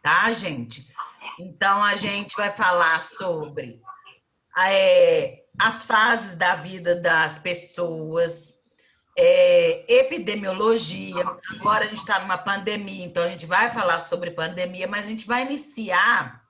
tá, gente? Então, a gente vai falar sobre as fases da vida das pessoas, epidemiologia. Agora a gente está numa pandemia, então a gente vai falar sobre pandemia, mas a gente vai iniciar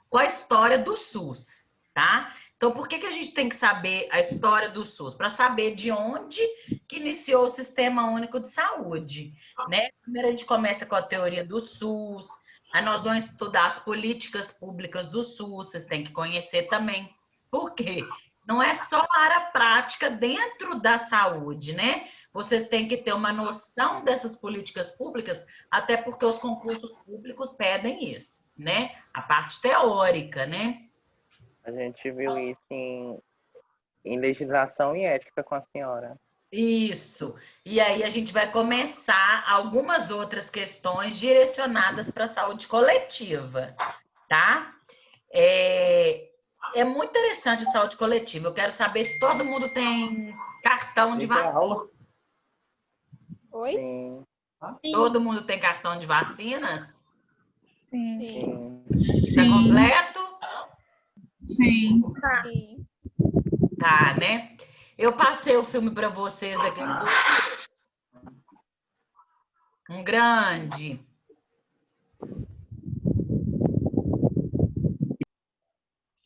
com a história do SUS, tá? Então, por que a gente tem que saber a história do SUS? Para saber de onde que iniciou o Sistema Único de Saúde, né? Primeiro a gente começa com a teoria do SUS, aí nós vamos estudar as políticas públicas do SUS, vocês têm que conhecer também. Por quê? Não é só a área prática dentro da saúde, né? Vocês têm que ter uma noção dessas políticas públicas, até porque os concursos públicos pedem isso, né? A parte teórica, né? A gente viu isso em legislação e ética com a senhora. Isso. E aí a gente vai começar algumas outras questões direcionadas para a saúde coletiva, tá? É muito interessante a saúde coletiva. Eu quero saber se todo mundo tem cartão de vacina. Oi? Sim. Todo mundo tem cartão de vacinas? Sim. Sim. Tá completo? Sim. Sim. Tá, né? Eu passei o filme para vocês daquele do... Um grande.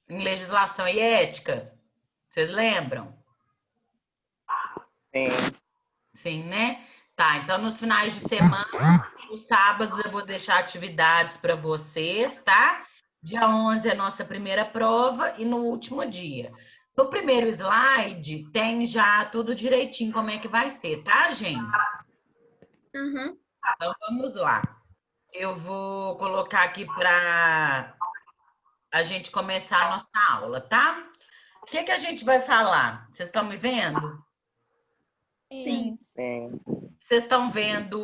Em legislação e ética. Vocês lembram? Sim. Sim, né? Tá, então nos finais de semana, os sábados eu vou deixar atividades para vocês, tá? Dia 11 é a nossa primeira prova e no último dia. No primeiro slide tem já tudo direitinho como é que vai ser, tá, gente? Uhum. Então vamos lá. Eu vou colocar aqui para a gente começar a nossa aula, tá? O que a gente vai falar? Vocês estão me vendo? Sim. Sim. Vocês estão vendo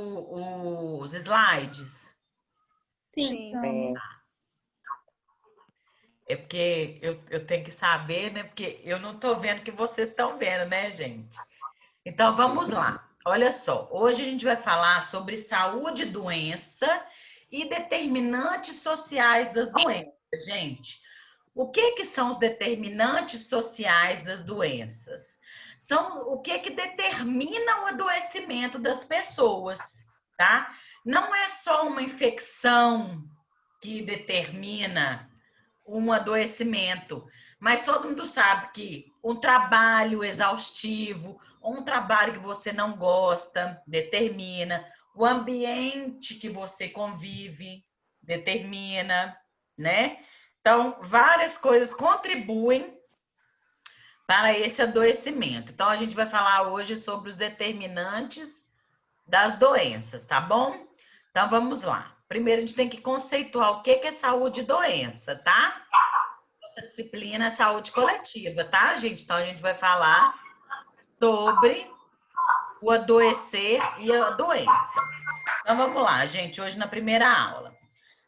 os slides? Sim. Sim. É porque eu tenho que saber, né? Porque eu não estou vendo o que vocês estão vendo, né, gente? Então, vamos lá. Olha só, hoje a gente vai falar sobre saúde e doença e determinantes sociais das doenças, gente. O que são os determinantes sociais das doenças? São o que determina o adoecimento das pessoas, tá? Não é só uma infecção que determina um adoecimento, mas todo mundo sabe que um trabalho exaustivo, ou um trabalho que você não gosta, determina, o ambiente que você convive, determina, né? Então, várias coisas contribuem para esse adoecimento. Então, a gente vai falar hoje sobre os determinantes das doenças, tá bom? Então, vamos lá. Primeiro, a gente tem que conceituar o que é saúde e doença, tá? Essa disciplina é saúde coletiva, tá, gente? Então, a gente vai falar sobre o adoecer e a doença. Então, vamos lá, gente. Hoje, na primeira aula.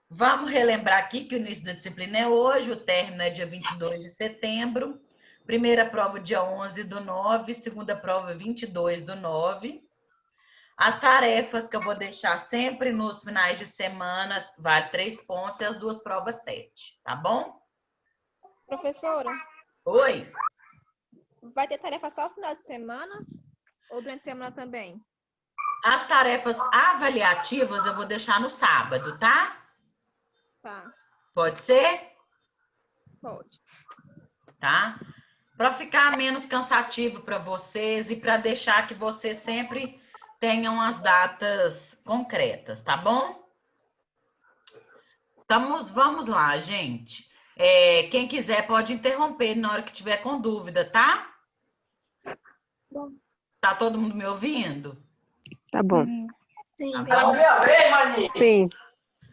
Vamos relembrar aqui que o início da disciplina é hoje, o término é dia 22 de setembro. Primeira prova dia 11/9, segunda prova 22/9. As tarefas que eu vou deixar sempre nos finais de semana, vale 3 pontos, e as duas provas 7, tá bom? Professora, Oi? vai ter tarefa só no final de semana ou durante a semana também? As tarefas avaliativas eu vou deixar no sábado, tá? Tá, Pode ser? pode. Tá? Para ficar menos cansativo para vocês e para deixar que vocês sempre tenham as datas concretas, tá bom? Vamos lá, gente. Quem quiser pode interromper na hora que tiver com dúvida, tá? Bom. Tá todo mundo me ouvindo? Tá bom. Sim. Tá bom? Sim.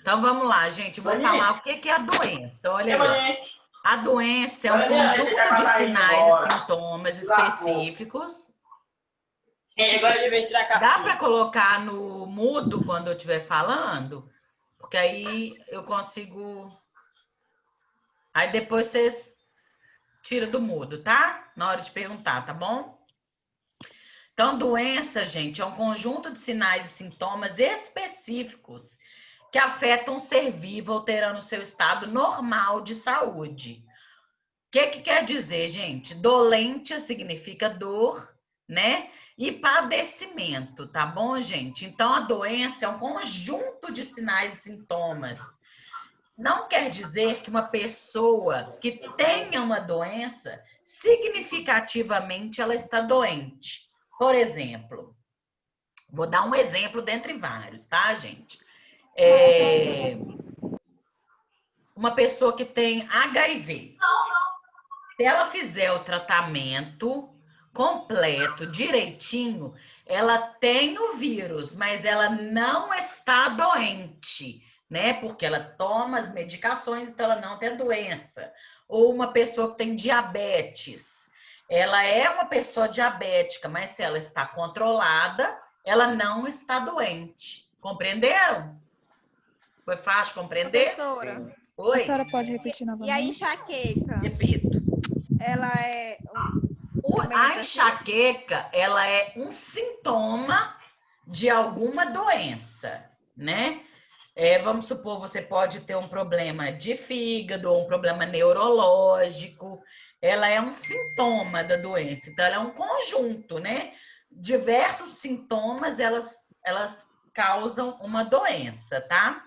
Então vamos lá, gente. Eu vou falar o que é a doença. Olha aí. A doença é um conjunto de sinais e sintomas específicos. Dá para colocar no mudo quando eu estiver falando? Porque aí eu consigo. Aí depois vocês tiram do mudo, tá? Na hora de perguntar, tá bom? Então, doença, gente, é um conjunto de sinais e sintomas específicos que afetam um ser vivo, alterando o seu estado normal de saúde. O que quer dizer, gente? Dolente significa dor, né? E padecimento, tá bom, gente? Então, a doença é um conjunto de sinais e sintomas. Não quer dizer que uma pessoa que tenha uma doença, significativamente ela está doente. Por exemplo, vou dar um exemplo dentre vários, tá, gente? Uma pessoa que tem HIV. Se ela fizer o tratamento completo, direitinho, ela tem o vírus, mas ela não está doente, né? Porque ela toma as medicações, então ela não tem doença. Ou uma pessoa que tem diabetes. Ela é uma pessoa diabética, mas se ela está controlada, ela não está doente. Compreenderam? Foi fácil compreender? Professora, Sim. Oi? A senhora pode repetir e a novamente? enxaqueca? Repito. Ela é. A enxaqueca, ela é um sintoma de alguma doença, né? Vamos supor, você pode ter um problema de fígado ou um problema neurológico. Ela é um sintoma da doença. Então, ela é um conjunto, né? Diversos sintomas, elas causam uma doença, tá?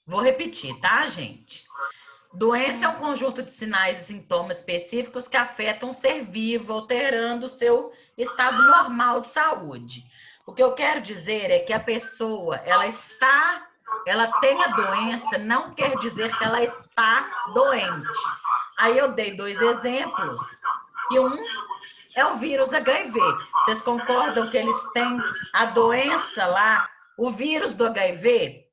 Vou repetir, tá, gente? Doença é um conjunto de sinais e sintomas específicos que afetam o ser vivo, alterando o seu estado normal de saúde. O que eu quero dizer é que a pessoa, ela tem a doença, não quer dizer que ela está doente. Aí eu dei 2 exemplos, e um é o vírus HIV. Vocês concordam que eles têm a doença lá, o vírus do HIV?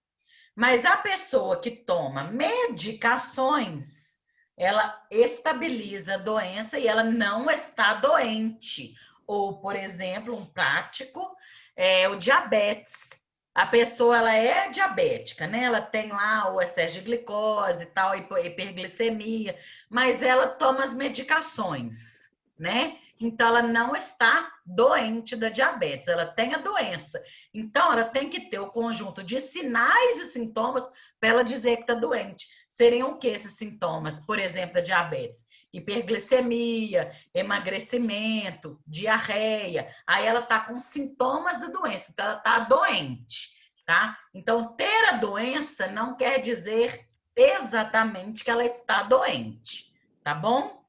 Mas a pessoa que toma medicações, ela estabiliza a doença e ela não está doente. Ou, por exemplo, um prático é o diabetes. A pessoa, ela é diabética, né? Ela tem lá o excesso de glicose e tal, hiperglicemia, mas ela toma as medicações, né? Então, ela não está doente da diabetes, ela tem a doença. Então, ela tem que ter o conjunto de sinais e sintomas para ela dizer que está doente. Seriam o que esses sintomas? Por exemplo, da diabetes? Hiperglicemia, emagrecimento, diarreia. Aí ela está com sintomas da doença, então ela está doente, tá? Então, ter a doença não quer dizer exatamente que ela está doente, tá bom?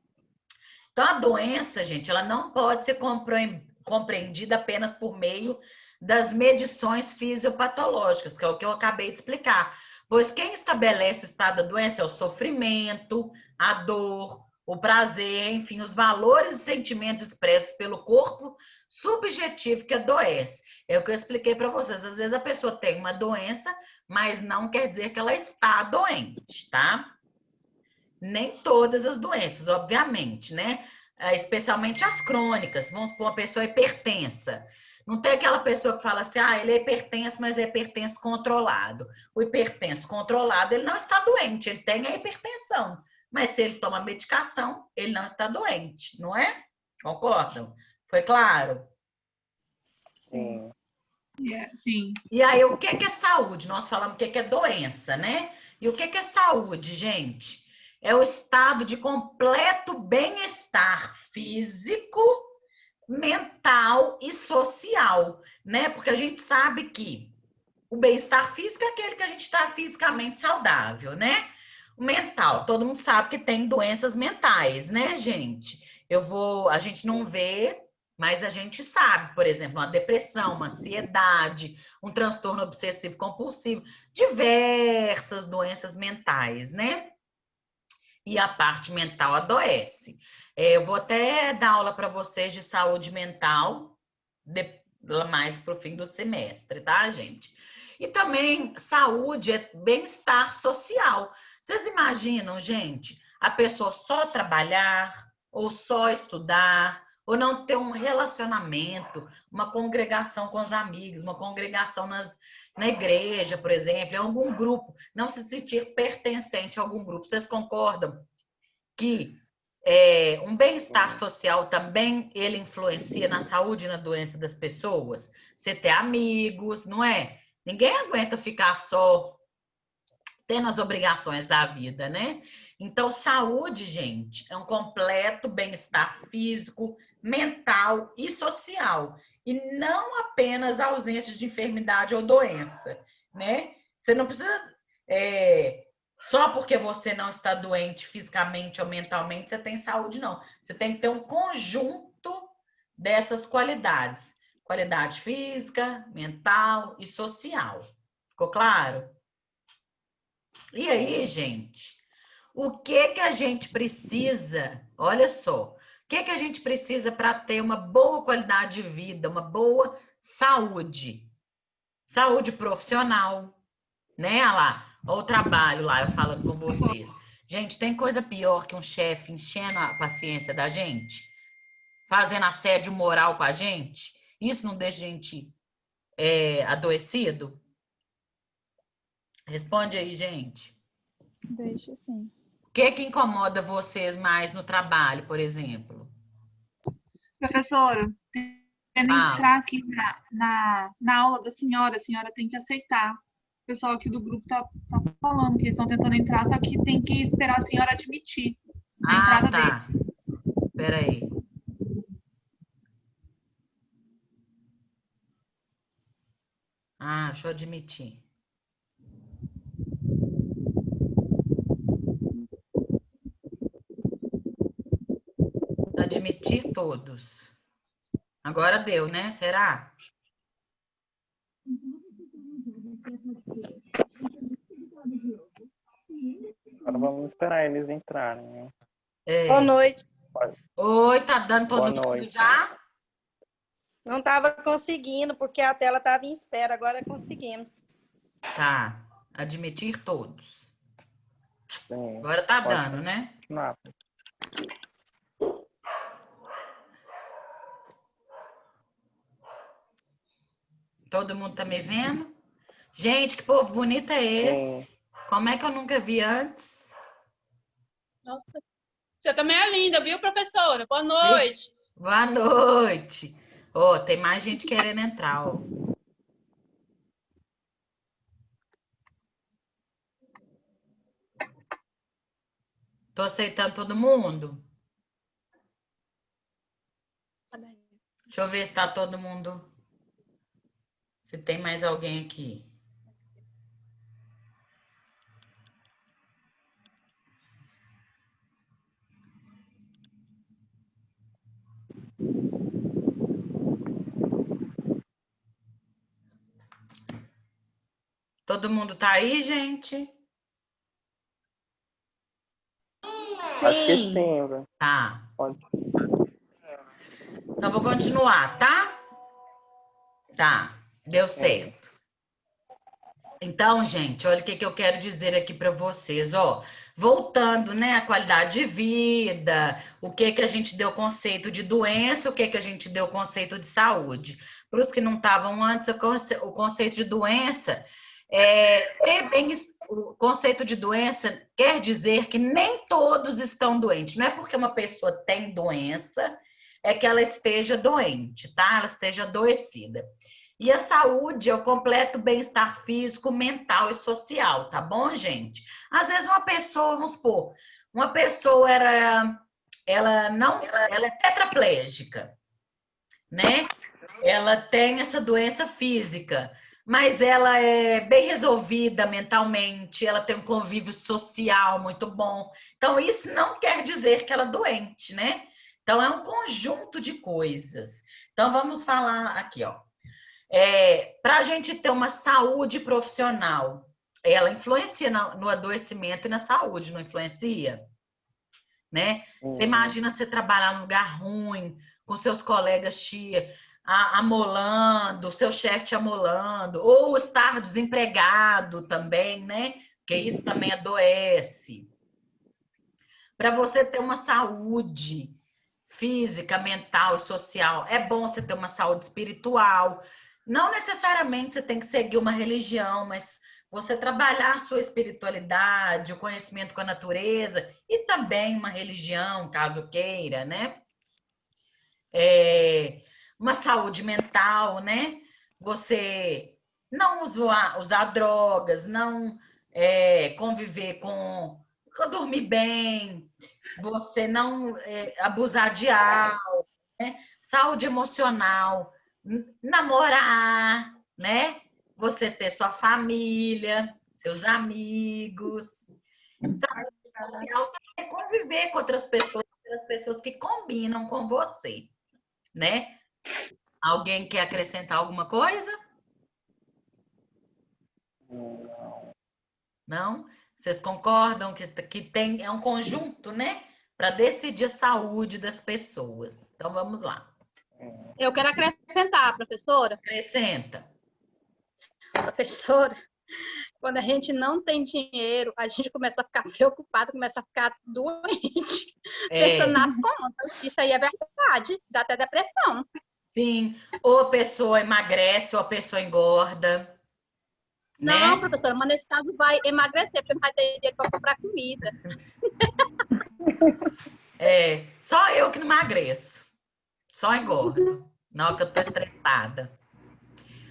Então, a doença, gente, ela não pode ser compreendida apenas por meio das medições fisiopatológicas, que é o que eu acabei de explicar. Pois quem estabelece o estado da doença é o sofrimento, a dor, o prazer, enfim, os valores e sentimentos expressos pelo corpo subjetivo que adoece. É o que eu expliquei para vocês. Às vezes a pessoa tem uma doença, mas não quer dizer que ela está doente, tá? Nem todas as doenças, obviamente, né? Especialmente as crônicas. Vamos supor, uma pessoa hipertensa. Não tem aquela pessoa que fala assim, ele é hipertenso, mas é hipertenso controlado. O hipertenso controlado, ele não está doente, ele tem a hipertensão. Mas se ele toma medicação, ele não está doente, não é? Concordam? Foi claro? Sim. Sim. E aí, o que é saúde? Nós falamos o que é doença, né? E o que é saúde, gente? É o estado de completo bem-estar físico, mental e social, né? Porque a gente sabe que o bem-estar físico é aquele que a gente está fisicamente saudável, né? O mental, todo mundo sabe que tem doenças mentais, né, gente? A gente não vê, mas a gente sabe, por exemplo, uma depressão, uma ansiedade, um transtorno obsessivo compulsivo, diversas doenças mentais, né? E a parte mental adoece. Eu vou até dar aula para vocês de saúde mental mais para o fim do semestre, tá, gente? E também saúde é bem-estar social. Vocês imaginam, gente, a pessoa só trabalhar ou só estudar ou não ter um relacionamento, uma congregação com os amigos, uma congregação na igreja, por exemplo, em algum grupo, não se sentir pertencente a algum grupo. Vocês concordam que um bem-estar social também ele influencia na saúde e na doença das pessoas? Você ter amigos, não é? Ninguém aguenta ficar só tendo as obrigações da vida, né? Então, saúde, gente, é um completo bem-estar físico, mental e social. E não apenas ausência de enfermidade ou doença, né? Você não precisa... só porque você não está doente fisicamente ou mentalmente, você tem saúde, não. Você tem que ter um conjunto dessas qualidades. Qualidade física, mental e social. Ficou claro? E aí, gente, o que que a gente precisa? Olha só, o que que a gente precisa para ter uma boa qualidade de vida, uma boa saúde? Saúde profissional, né? Olha lá, olha o trabalho lá, eu falando com vocês. Gente, tem coisa pior que um chefe enchendo a paciência da gente, fazendo assédio moral com a gente? Isso não deixa a gente adoecido? Responde aí, gente. Deixa sim. O que incomoda vocês mais no trabalho, por exemplo? Professora, querendo Fala. entrar aqui na aula da senhora, a senhora tem que aceitar. O pessoal aqui do grupo tá falando que eles estão tentando entrar, só que tem que esperar a senhora admitir a entrada dele. Tá. Espera aí. Deixa eu admitir. Admitir todos. Agora deu, né? Será? Agora vamos esperar eles entrarem, né? Boa noite. Oi, tá dando todo Boa mundo noite. já? Não estava conseguindo, porque a tela estava em espera. Agora conseguimos. Tá. Admitir todos. Sim. Agora tá Pode dando, né? continuar. Todo mundo tá me vendo? Gente, que povo bonito é esse? Como é que eu nunca vi antes? Nossa, você também é linda, viu, professora? Boa noite. Boa noite. Tem mais gente querendo entrar, ó. Tô aceitando todo mundo? Deixa eu ver se tá todo mundo. Se tem mais alguém aqui. Todo mundo tá aí, gente? Acho que sim, viu? Tá. Pode. Então, vou continuar, tá? Tá. Deu certo. Então, gente, olha o que eu quero dizer aqui para vocês, ó. Voltando, né, a qualidade de vida, o que a gente deu conceito de doença, o que a gente deu conceito de saúde. Para os que não estavam antes, o conceito de doença o conceito de doença quer dizer que nem todos estão doentes. Não é porque uma pessoa tem doença é que ela esteja doente, tá? Ela esteja adoecida. E a saúde é o completo bem-estar físico, mental e social, tá bom, gente? Às vezes uma pessoa, vamos supor, uma pessoa ela é tetraplégica, né? Ela tem essa doença física, mas ela é bem resolvida mentalmente, ela tem um convívio social muito bom. Então, isso não quer dizer que ela é doente, né? Então, é um conjunto de coisas. Então, vamos falar aqui, ó. Para a gente ter uma saúde profissional, ela influencia no adoecimento e na saúde, não influencia? Né? Você imagina você trabalhar num lugar ruim, com seus colegas te amolando, seu chefe te amolando, ou estar desempregado também, né? Porque isso também adoece. Para você ter uma saúde física, mental e social, é bom você ter uma saúde espiritual. Não necessariamente você tem que seguir uma religião, mas você trabalhar a sua espiritualidade, o conhecimento com a natureza e também uma religião, caso queira, né? Uma saúde mental, né? Você não usar drogas, não conviver com dormir bem, você não abusar de álcool, né? Saúde emocional, namorar, né? Você ter sua família, seus amigos. Saúde social também é conviver com outras pessoas que combinam com você, né? Alguém quer acrescentar alguma coisa? Não? Vocês concordam que é um conjunto, né? Para decidir a saúde das pessoas. Então vamos lá. Eu quero acrescentar, professora. Acrescenta. Professora, quando a gente não tem dinheiro, a gente começa a ficar preocupado, começa a ficar doente, pensando nas contas. Isso aí é verdade, dá até depressão. Sim, ou a pessoa emagrece ou a pessoa engorda. Não, Né? professora, mas nesse caso vai emagrecer, porque não vai ter dinheiro para comprar comida. Só eu que não emagreço. Só engordo. Na hora que eu tô estressada.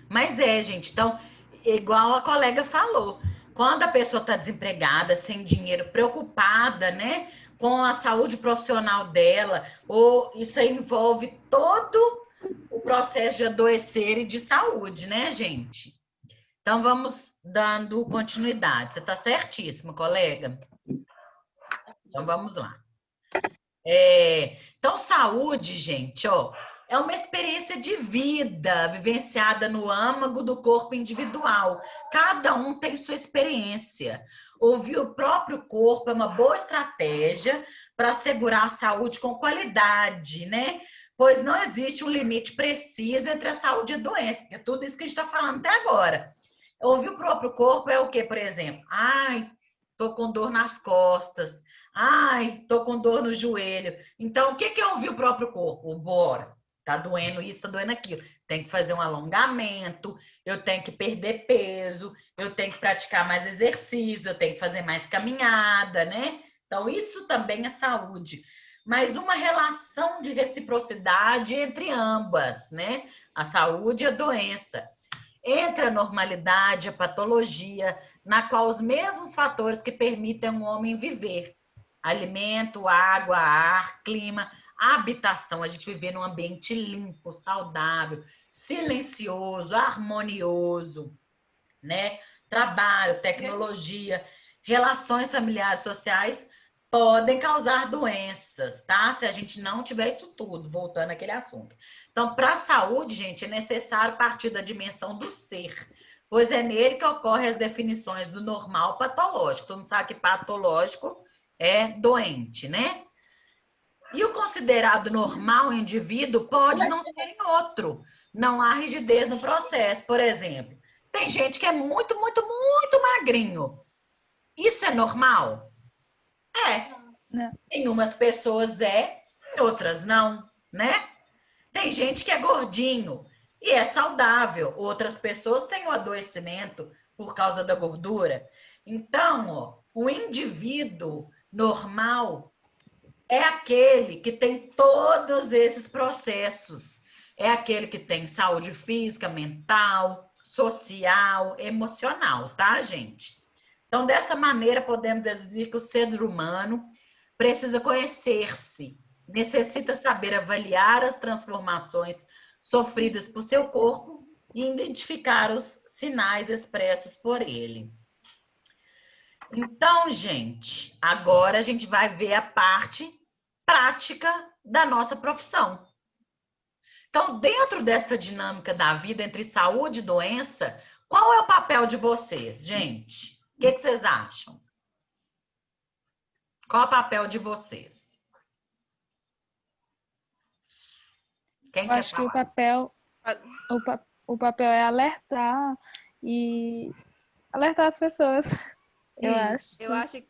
Mas gente, então, igual a colega falou, quando a pessoa está desempregada, sem dinheiro, preocupada, né, com a saúde profissional dela, ou isso aí envolve todo o processo de adoecer e de saúde, né, gente? Então, vamos dando continuidade. Você está certíssima, colega? Então, vamos lá. Então, saúde, gente, ó, é uma experiência de vida vivenciada no âmago do corpo individual. Cada um tem sua experiência. Ouvir o próprio corpo é uma boa estratégia para assegurar a saúde com qualidade, né? Pois não existe um limite preciso entre a saúde e a doença. É tudo isso que a gente está falando até agora. Ouvir o próprio corpo é o quê, por exemplo? Ai, tô com dor nas costas. Ai, tô com dor no joelho. Então, o que é ouvir o próprio corpo? Bora. Tá doendo isso, tá doendo aquilo. Tem que fazer um alongamento, eu tenho que perder peso, eu tenho que praticar mais exercício, eu tenho que fazer mais caminhada, né? Então, isso também é saúde. Mas uma relação de reciprocidade entre ambas, né? A saúde e a doença. Entre a normalidade e a patologia, na qual os mesmos fatores que permitem um homem viver, alimento, água, ar, clima, habitação, a gente viver num ambiente limpo, saudável, silencioso, harmonioso, né? Trabalho, tecnologia, relações familiares, sociais podem causar doenças, tá? Se a gente não tiver isso tudo, voltando àquele assunto. Então, para a saúde, gente, é necessário partir da dimensão do ser, pois é nele que ocorrem as definições do normal patológico. Todo mundo sabe que patológico é doente, né? E o considerado normal em indivíduo pode não ser em outro. Não há rigidez no processo. Por exemplo, tem gente que é muito, muito, muito magrinho. Isso é normal? Não. Em umas pessoas em outras não, né? Tem gente que é gordinho e é saudável. Outras pessoas têm o adoecimento por causa da gordura. Então, ó, o indivíduo normal é aquele que tem todos esses processos. É aquele que tem saúde física, mental, social, emocional, tá, gente? Então, dessa maneira, podemos dizer que o ser humano precisa conhecer-se, necessita saber avaliar as transformações sofridas por seu corpo e identificar os sinais expressos por ele. Então, gente, agora a gente vai ver a parte prática da nossa profissão. Então, dentro dessa dinâmica da vida entre saúde e doença, qual é o papel de vocês, gente? O que vocês acham? Qual é o papel de vocês? Quem Eu quer acho que falar? o papel é alertar e alertar as pessoas. Eu acho.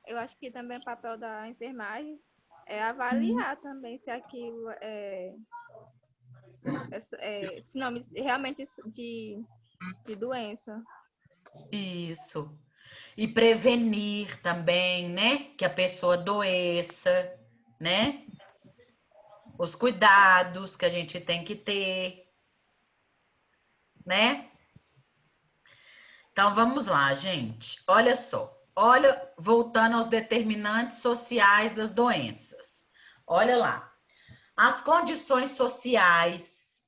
Eu acho que também o papel da enfermagem é avaliar também se aquilo é sinônimo realmente de doença. Isso. E prevenir também, né? Que a pessoa adoeça, né? Os cuidados que a gente tem que ter, né? Então, vamos lá, gente. Olha só. Olha, voltando aos determinantes sociais das doenças. Olha lá. As condições sociais,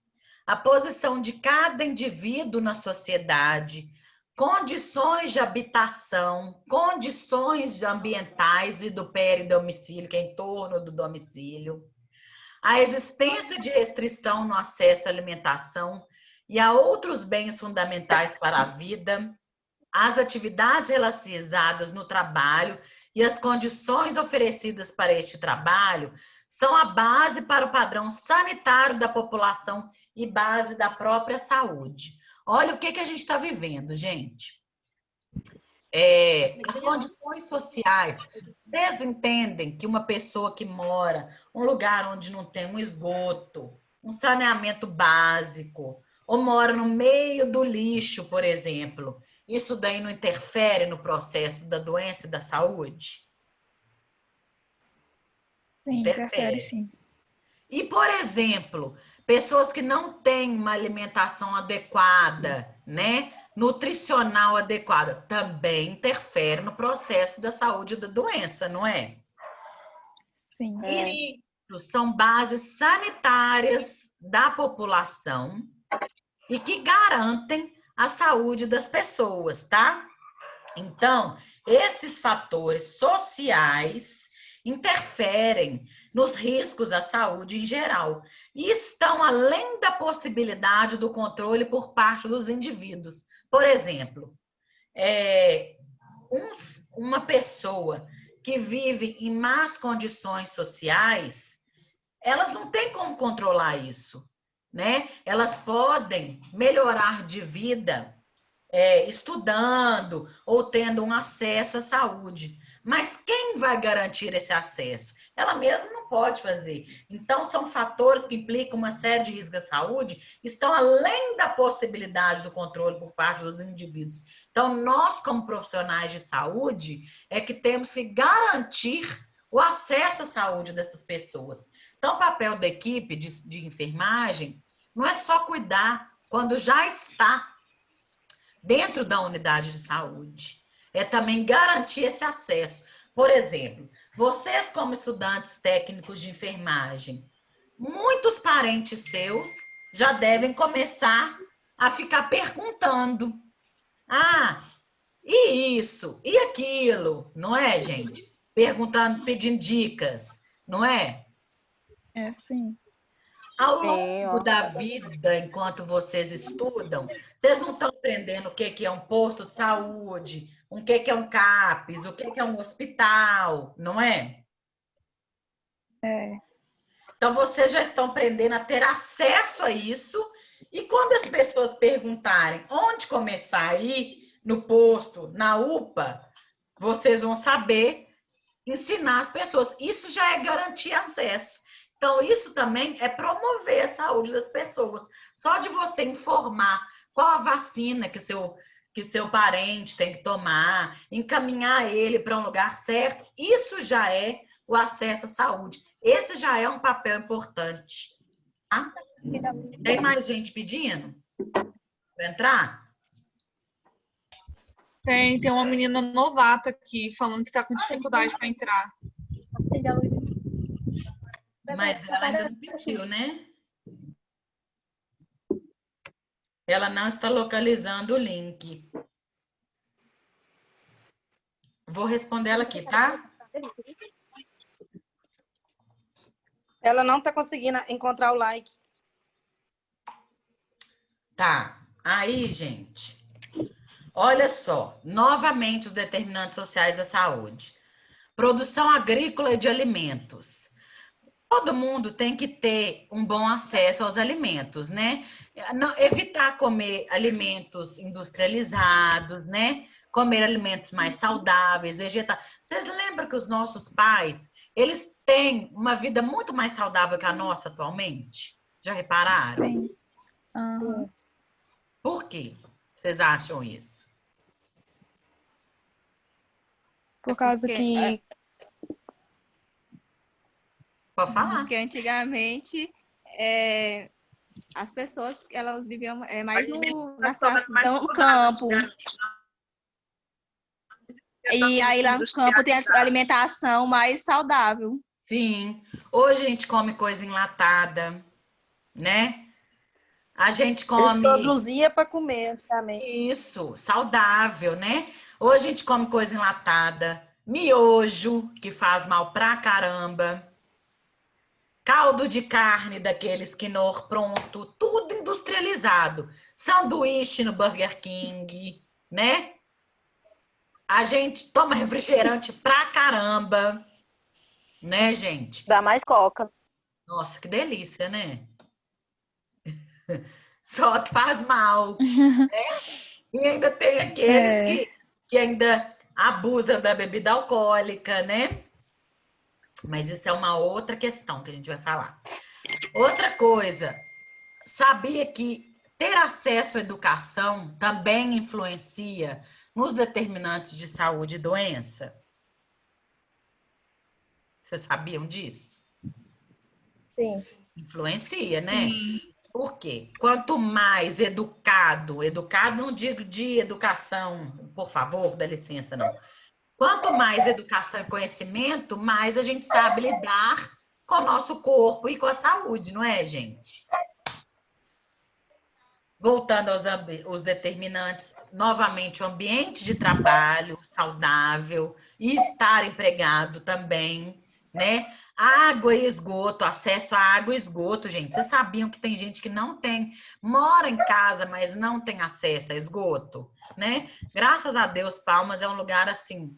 a posição de cada indivíduo na sociedade, condições de habitação, condições ambientais e do peridomicílio, que é em torno do domicílio, a existência de restrição no acesso à alimentação e a outros bens fundamentais para a vida, as atividades relacionadas no trabalho e as condições oferecidas para este trabalho são a base para o padrão sanitário da população e base da própria saúde. Olha o que a gente está vivendo, gente. As condições sociais, vocês entendem que uma pessoa que mora num lugar onde não tem um esgoto, um saneamento básico, ou mora no meio do lixo, por exemplo, isso daí não interfere no processo da doença e da saúde? Sim, interfere sim. E, por exemplo, pessoas que não têm uma alimentação adequada, né? Nutricional adequada, também interfere no processo da saúde da doença, não é? Sim. Isso são bases sanitárias da população e que garantem a saúde das pessoas, tá? Então, esses fatores sociais interferem nos riscos à saúde em geral e estão além da possibilidade do controle por parte dos indivíduos. Por exemplo, uma pessoa que vive em más condições sociais, elas não têm como controlar isso, né? Elas podem melhorar de vida estudando ou tendo um acesso à saúde. Mas quem vai garantir esse acesso? Ela mesma não pode fazer. Então, são fatores que implicam uma série de riscos à saúde, estão além da possibilidade do controle por parte dos indivíduos. Então, nós, como profissionais de saúde, é que temos que garantir o acesso à saúde dessas pessoas. Então, o papel da equipe de enfermagem não é só cuidar quando já está dentro da unidade de saúde. É também garantir esse acesso. Por exemplo, vocês como estudantes técnicos de enfermagem, muitos parentes seus já devem começar a ficar perguntando: ah, e isso, e aquilo, não é, gente? Perguntando, pedindo dicas, não é? É, sim. Ao longo da vida, enquanto vocês estudam, vocês não estão aprendendo o que é um posto de saúde, o que é um CAPS, o que é um hospital, não é? É. Então, vocês já estão aprendendo a ter acesso a isso. E quando as pessoas perguntarem onde começar aí, no posto, na UPA, vocês vão saber ensinar as pessoas. Isso já é garantir acesso. Então, isso também é promover a saúde das pessoas. Só de você informar qual a vacina que seu parente tem que tomar, encaminhar ele para um lugar certo, isso já é o acesso à saúde. Esse já é um papel importante. Tá? Tem mais gente pedindo para entrar? Tem uma menina novata aqui falando que está com dificuldade para entrar. Mas ela ainda não pediu, né? Ela não está localizando o link. Vou responder ela aqui, tá? Ela não está conseguindo encontrar o like. Tá. Aí, gente, olha só. Novamente os determinantes sociais da saúde. Produção agrícola e de alimentos. Todo mundo tem que ter um bom acesso aos alimentos, né? Não, evitar comer alimentos industrializados, né? Comer alimentos mais saudáveis, vegetais. Vocês lembram que os nossos pais, eles têm uma vida muito mais saudável que a nossa atualmente? Já repararam? Sim. Uhum. Por quê? Vocês acham isso? Por causa que... Pode falar. Porque antigamente as pessoas elas viviam mais no campo. E aí lá no campo tem a alimentação mais saudável. Sim. Hoje a gente come coisa enlatada, né? A gente Eles come produziam para comer também. isso, saudável, né? Hoje a gente come coisa enlatada, miojo, que faz mal pra caramba, caldo de carne daqueles quinor pronto, tudo industrializado. Sanduíche no Burger King, né? A gente toma refrigerante pra caramba, né, gente? Dá mais coca. Nossa, que delícia, né? Só que faz mal, né? E ainda tem aqueles É. que ainda abusam da bebida alcoólica, né? Mas isso é uma outra questão que a gente vai falar. Outra coisa, sabia que ter acesso à educação também influencia nos determinantes de saúde e doença? Vocês sabiam disso? Sim. Influencia, né? Sim. Por quê? Quanto mais educado não digo de educação, por favor, dá licença, não. Quanto mais educação e conhecimento, mais a gente sabe lidar com o nosso corpo e com a saúde, não é, gente? Voltando aos determinantes, novamente, o ambiente de trabalho saudável e estar empregado também, né? Água e esgoto, acesso à água e esgoto, gente. Vocês sabiam que tem gente que não tem, mora em casa, mas não tem acesso a esgoto, né? Graças a Deus, Palmas é um lugar assim,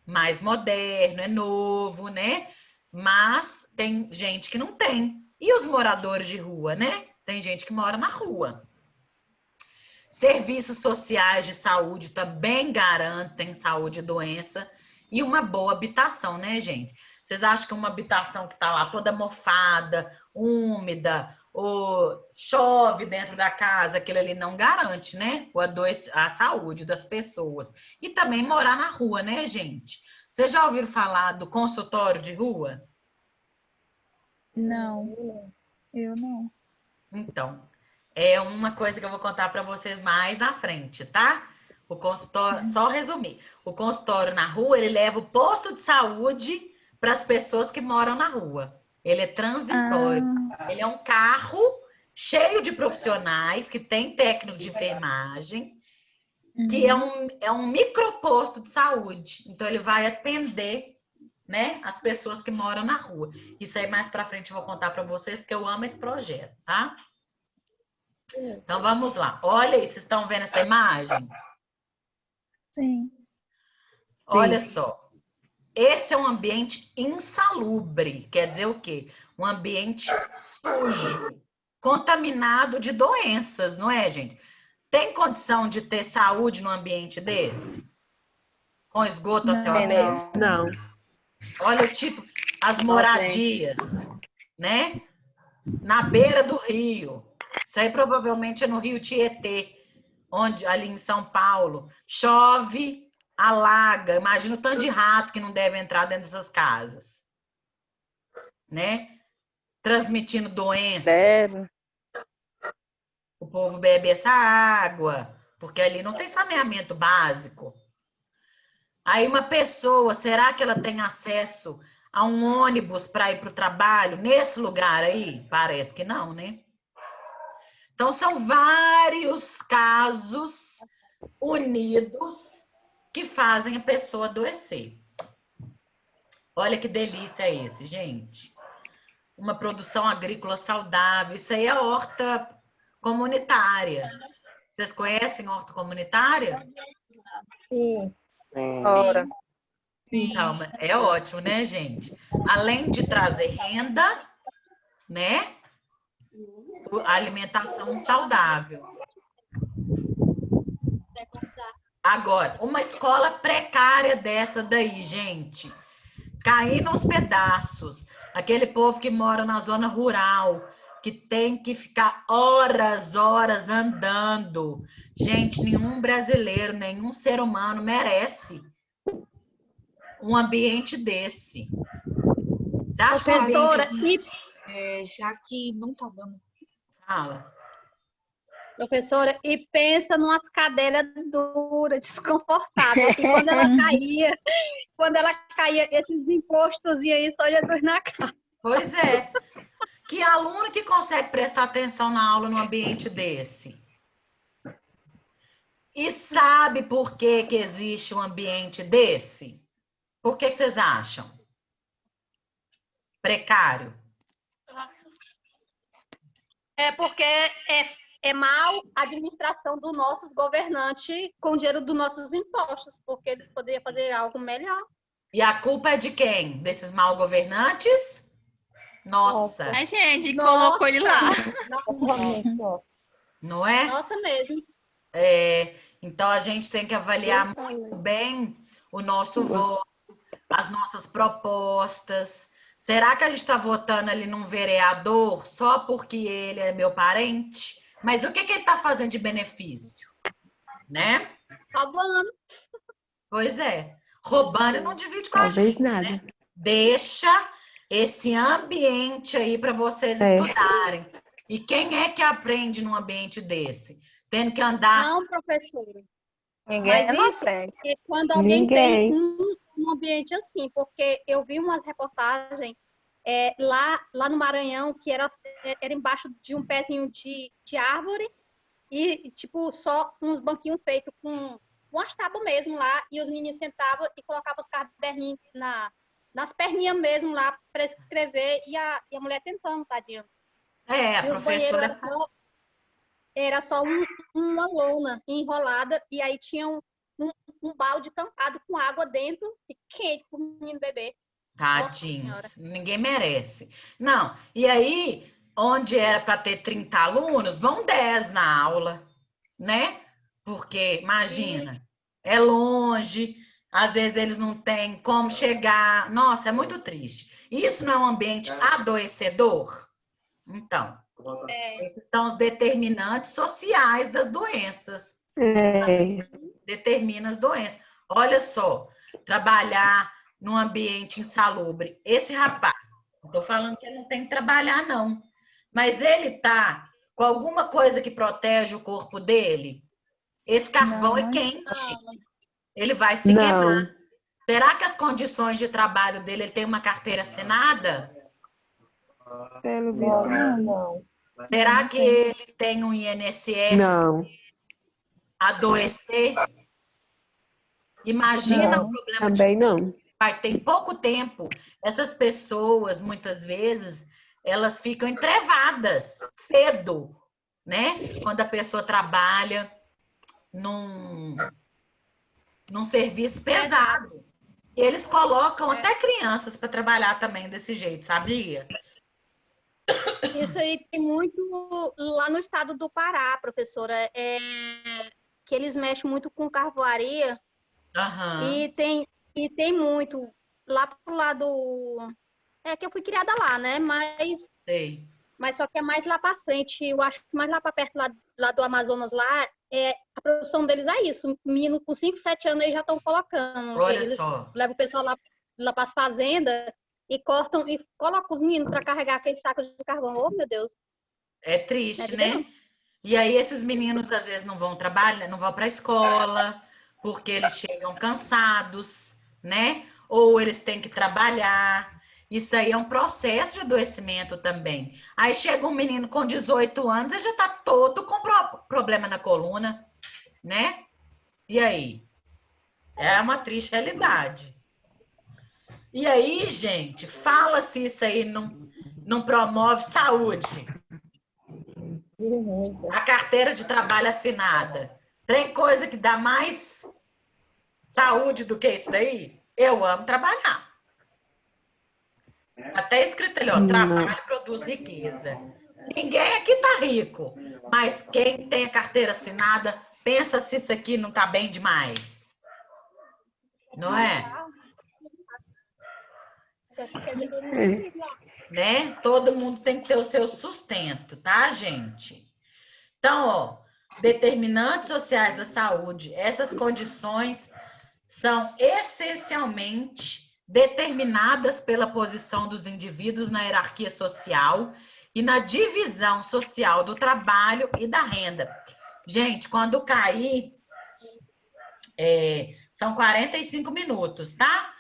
mais moderno, é novo, né? Mas tem gente que não tem. E os moradores de rua, né? Tem gente que mora na rua. Serviços sociais de saúde também garantem saúde e doença e uma boa habitação, né, gente? Vocês acham que uma habitação que está lá toda mofada, úmida, ou chove dentro da casa, aquilo ali não garante, né? A saúde das pessoas. E também morar na rua, né, gente? Vocês já ouviram falar do consultório de rua? Não, eu não. Então, é uma coisa que eu vou contar para vocês mais na frente, tá? O consultório, só resumir. O consultório na rua, ele leva o posto de saúde para as pessoas que moram na rua. Ele é transitório. Ele é um carro cheio de profissionais que tem técnico de enfermagem, que é um microposto de saúde. Então, ele vai atender, né, as pessoas que moram na rua. Isso aí mais para frente eu vou contar para vocês, porque eu amo esse projeto, tá? Então, vamos lá. Olha aí, vocês estão vendo essa imagem? Sim. Olha só. Esse é um ambiente insalubre. Quer dizer o quê? Um ambiente sujo, contaminado de doenças, não é, gente? Tem condição de ter saúde num ambiente desse? Com esgoto a céu aberto? Não. Olha, tipo, as moradias, né? Na beira do rio. Isso aí provavelmente é no Rio Tietê, onde, ali em São Paulo. Chove, alaga. Imagina o tanto de rato que não deve entrar dentro dessas casas. Né? Transmitindo doenças. Deve. O povo bebe essa água, porque ali não tem saneamento básico. Aí uma pessoa, será que ela tem acesso a um ônibus para ir para o trabalho nesse lugar aí? Parece que não, né? Então, são vários casos unidos que fazem a pessoa adoecer. Olha que delícia esse, gente. Uma produção agrícola saudável. Isso aí é horta comunitária. Vocês conhecem horta comunitária? Sim. Ora. Sim. Não, é ótimo, né, gente? Além de trazer renda, né? A alimentação saudável. Agora, uma escola precária dessa daí, gente, caindo aos pedaços. Aquele povo que mora na zona rural, que tem que ficar horas andando. Gente, nenhum brasileiro, nenhum ser humano merece um ambiente desse. Você acha que um Professora, ambiente... Já que não tá dando. Fala. Professora, e pensa numa cadeira dura, desconfortável. E quando ela caía, esses encostos e aí só Jesus na cara. Pois é. Que aluno que consegue prestar atenção na aula num ambiente desse? E sabe por que que existe um ambiente desse? Por que vocês acham? Precário. É porque é mal administração dos nossos governantes com o dinheiro dos nossos impostos, porque eles poderiam fazer algo melhor. E a culpa é de quem? Desses mal governantes? Nossa. A gente Nossa. colocou ele lá. Não é? Nossa mesmo. Então a gente tem que avaliar muito bem o nosso voto, as nossas propostas. Será que a gente está votando ali num vereador só porque ele é meu parente? Mas o que que ele está fazendo de benefício? Né? Roubando. Pois é. Roubando e não divide com a gente, né? Deixa esse ambiente aí para vocês estudarem. E quem é que aprende num ambiente desse? Tendo que andar... Não, professora. Ninguém Mas não isso aprende. é quando alguém tem um ambiente assim, porque eu vi umas reportagens lá no Maranhão, que era embaixo de um pezinho de árvore e, tipo, só uns banquinhos feitos com umas tábuas mesmo lá, e os meninos sentavam e colocavam os caderninhos nas perninhas mesmo lá para escrever, e a mulher tentando, tadinha. A E os banheiros professora... era só uma lona enrolada, e aí tinha um balde tampado com água dentro e quente para o menino beber. Tadinhos, ninguém merece. Não, e aí, onde era para ter 30 alunos, vão 10 na aula, né? Porque, imagina, é longe, às vezes eles não têm como chegar. Nossa, é muito triste. Isso não é um ambiente adoecedor? Então, esses são os determinantes sociais das doenças. Determina as doenças. Olha só, trabalhar num ambiente insalubre. Esse rapaz, não estou falando que ele não tem que trabalhar, não. Mas ele está com alguma coisa que protege o corpo dele? Esse carvão é quente. Ele vai se queimar. Será que as condições de trabalho dele, ele tem uma carteira assinada? Pelo visto, não. Será que ele tem um INSS? Não. Adoecer? Imagina o problema Também não. Tem pouco tempo. Essas pessoas, muitas vezes, elas ficam entrevadas cedo, né? Quando a pessoa trabalha num serviço pesado. E eles colocam até crianças para trabalhar também desse jeito, sabia? Isso aí tem muito lá no estado do Pará, professora, que eles mexem muito com carvoaria. E tem muito lá pro lado... que eu fui criada lá, né? Mas só que é mais lá para frente, eu acho que mais lá para perto lá do Amazonas, lá, a produção deles é isso. Menino com 5, 7 anos, eles já estão colocando. Olha eles só. levam o pessoal lá para as fazendas e cortam e colocam os meninos para carregar aquele saco de carvão. Oh, meu Deus. É triste, né? E aí esses meninos, às vezes, não vão trabalhar, não vão para a escola, porque eles chegam cansados, né? Ou eles têm que trabalhar. Isso aí é um processo de adoecimento também. Aí chega um menino com 18 anos, ele já está todo com problema na coluna, né? E aí? É uma triste realidade. E aí, gente, fala se isso aí não promove saúde. A carteira de trabalho assinada. Tem coisa que dá mais saúde do que isso daí? Eu amo trabalhar. Até escrito ali, ó, trabalho produz riqueza. Ninguém aqui tá rico, mas quem tem a carteira assinada, pensa se isso aqui não tá bem demais. Não é? Né? Todo mundo tem que ter o seu sustento, tá, gente? Então, ó, determinantes sociais da saúde, essas condições são essencialmente determinadas pela posição dos indivíduos na hierarquia social e na divisão social do trabalho e da renda. Gente, quando cair, são 45 minutos, tá?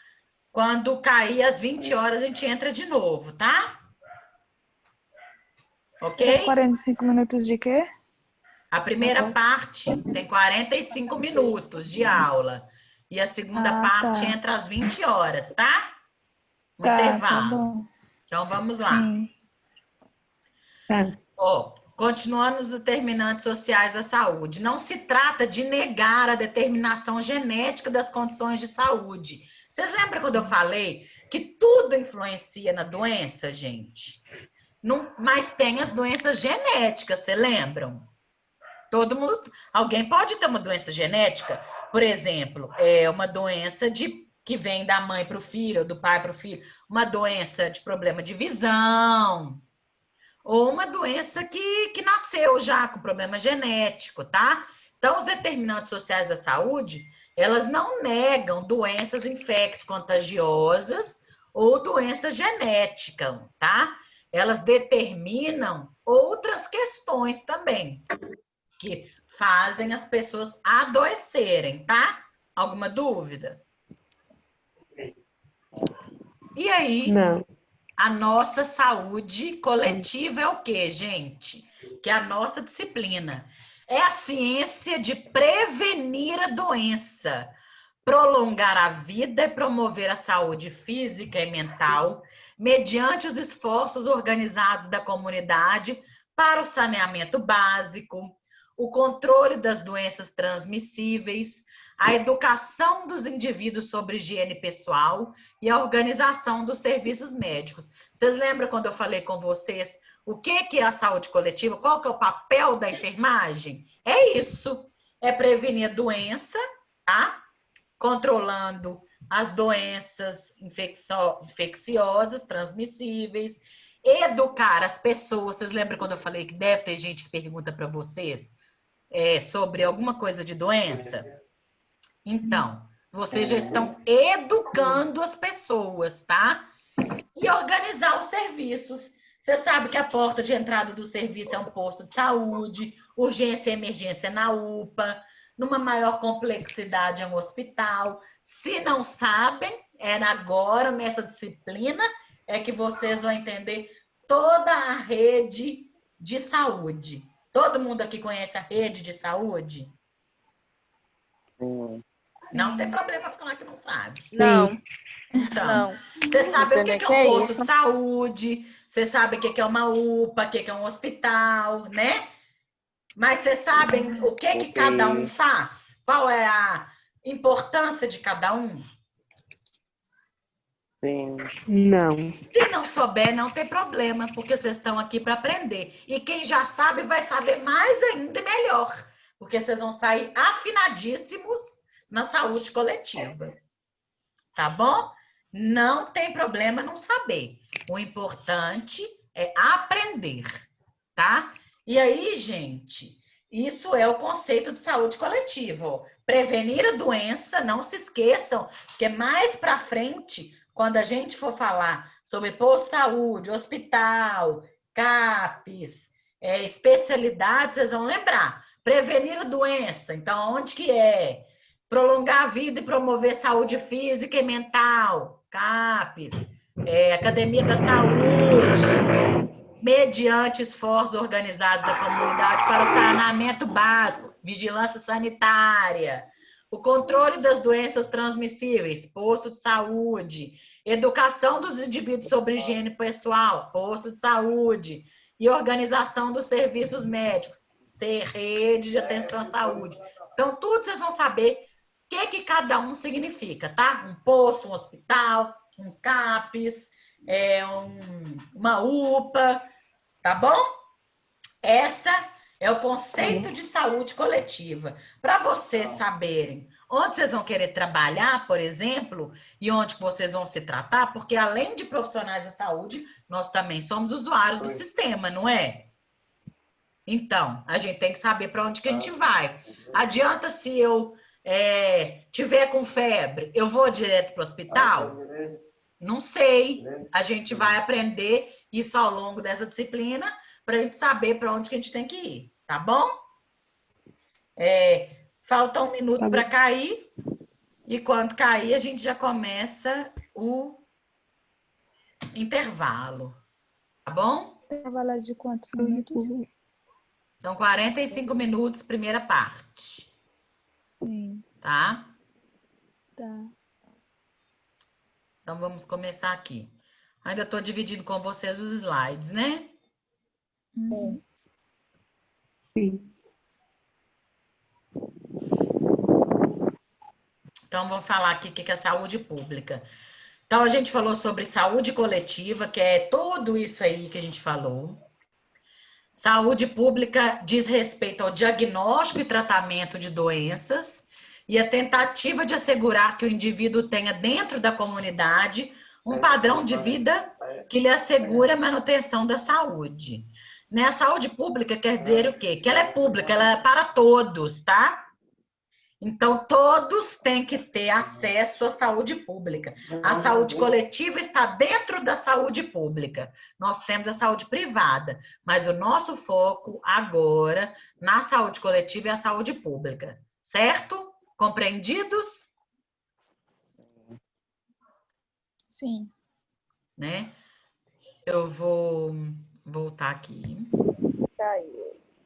Quando cair às 20 horas, a gente entra de novo, tá? Ok? 45 minutos de quê? A primeira parte tem 45 minutos de aula. E a segunda parte entra às 20 horas, tá? Um intervalo. Tá bom. Então, vamos lá. Sim. Tá. Continuando os determinantes sociais da saúde. Não se trata de negar a determinação genética das condições de saúde. Vocês lembram quando eu falei que tudo influencia na doença, gente? Não, mas tem as doenças genéticas, vocês lembram? Todo mundo, alguém pode ter uma doença genética, por exemplo, uma doença que vem da mãe para o filho, ou do pai para o filho, uma doença de problema de visão, ou uma doença que nasceu já com problema genético, tá? Então, os determinantes sociais da saúde, elas não negam doenças infecto-contagiosas ou doenças genéticas, tá? Elas determinam outras questões também, que fazem as pessoas adoecerem, tá? Alguma dúvida? E aí, Não. a nossa saúde coletiva é o quê, gente? Que é a nossa disciplina. É a ciência de prevenir a doença, prolongar a vida e promover a saúde física e mental, mediante os esforços organizados da comunidade para o saneamento básico, o controle das doenças transmissíveis, a educação dos indivíduos sobre higiene pessoal e a organização dos serviços médicos. Vocês lembram quando eu falei com vocês o que é a saúde coletiva? Qual que é o papel da enfermagem? É isso, é prevenir a doença, tá? Controlando as doenças infecciosas, transmissíveis, educar as pessoas. Vocês lembram quando eu falei que deve ter gente que pergunta para vocês sobre alguma coisa de doença? Então, vocês já estão educando as pessoas, tá? E organizar os serviços. Você sabe que a porta de entrada do serviço é um posto de saúde, urgência e emergência na UPA, numa maior complexidade é um hospital. Se não sabem, agora, nessa disciplina, é que vocês vão entender toda a rede de saúde. Todo mundo aqui conhece a rede de saúde? Não tem problema falar que não sabe. Não. Então, você sabe o que é um posto de saúde, você sabe o que é uma UPA, o que é um hospital, né? Mas vocês sabem o que cada um faz? Qual é a importância de cada um? Sim. Não. Se não souber, não tem problema, porque vocês estão aqui para aprender. E quem já sabe vai saber mais ainda e melhor, porque vocês vão sair afinadíssimos na saúde coletiva. Tá bom? Não tem problema não saber. O importante é aprender, tá? E aí, gente, isso é o conceito de saúde coletiva. Prevenir a doença, não se esqueçam, que mais para frente, quando a gente for falar sobre posto de saúde, hospital, CAPES, especialidades, vocês vão lembrar. Prevenir a doença, então, onde que é? Prolongar a vida e promover saúde física e mental, CAPES, Academia da Saúde, mediante esforços organizados da comunidade para o saneamento básico, vigilância sanitária, o controle das doenças transmissíveis, posto de saúde, educação dos indivíduos sobre higiene pessoal, posto de saúde, e organização dos serviços médicos, rede de atenção à saúde. Então, tudo vocês vão saber o que cada um significa, tá? Um posto, um hospital, um CAPES, uma UPA, tá bom? Essa é o conceito de saúde coletiva. Para vocês saberem onde vocês vão querer trabalhar, por exemplo, e onde vocês vão se tratar, porque além de profissionais da saúde, nós também somos usuários do sistema, não é? Então, a gente tem que saber para onde que a gente vai. Adianta se eu tiver com febre, eu vou direto para o hospital? Não sei. A gente vai aprender isso ao longo dessa disciplina para a gente saber para onde que a gente tem que ir, tá bom? Falta 1 minuto para cair. E quando cair, a gente já começa o intervalo. Tá bom? Intervalo de quantos minutos? São 45 minutos, primeira parte. Sim. Tá? Tá. Então, vamos começar aqui. Ainda estou dividindo com vocês os slides, né? Sim. Então, vamos falar aqui o que é saúde pública. Então, a gente falou sobre saúde coletiva, que é tudo isso aí que a gente falou. Saúde pública diz respeito ao diagnóstico e tratamento de doenças e a tentativa de assegurar que o indivíduo tenha dentro da comunidade um padrão de vida que lhe assegure a manutenção da saúde. Né? A saúde pública quer dizer o quê? Que ela é pública, ela é para todos, tá? Então, todos têm que ter acesso à saúde pública. A saúde coletiva está dentro da saúde pública. Nós temos a saúde privada, mas o nosso foco agora na saúde coletiva é a saúde pública. Certo? Compreendidos? Sim. Né? Eu vou voltar aqui.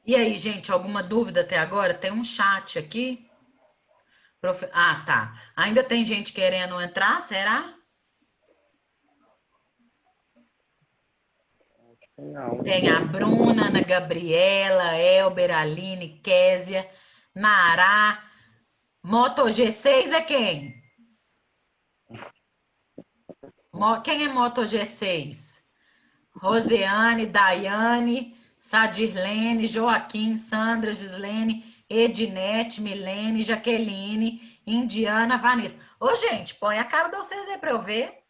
E aí, gente, alguma dúvida até agora? Tem um chat aqui. Ah, tá. Ainda tem gente querendo entrar, será? Não. Tem a Bruna, Ana Gabriela, Elber, Aline, Késia, Nará. Moto G6 é quem? Quem é Moto G6? Roseane, Daiane, Sadirlene, Joaquim, Sandra, Gislene, Ednete, Milene, Jaqueline, Indiana, Vanessa. Ô, gente, põe a cara de vocês aí para eu ver.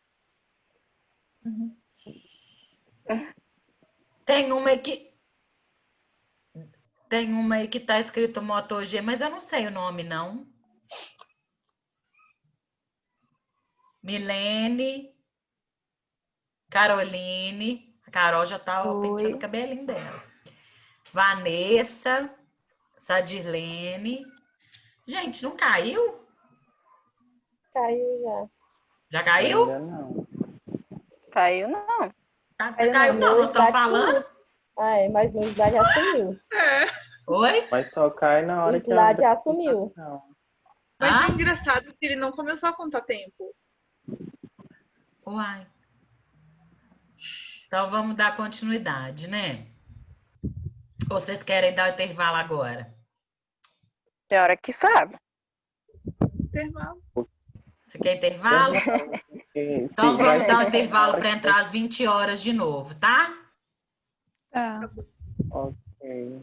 Tem uma aí que tá escrito Moto G, mas eu não sei o nome, não. Milene, Caroline. A Carol já tá penteando o cabelinho dela. Vanessa, Sadirlene. Gente, não caiu? Caiu já. Já caiu? Ainda não. Caiu não. Caiu não, nós estamos falando. Mas no slide já sumiu. Oi? Mas só cai na hora O que slide abre a já sumiu. apresentação. Mas é engraçado que ele não começou a contar tempo. Uai. Então vamos dar continuidade, né? Ou vocês querem dar o intervalo agora? Tem hora que sabe. Intervalo. Você quer intervalo? Então vamos dar um intervalo para entrar às 20 horas de novo, tá? Tá. Ok.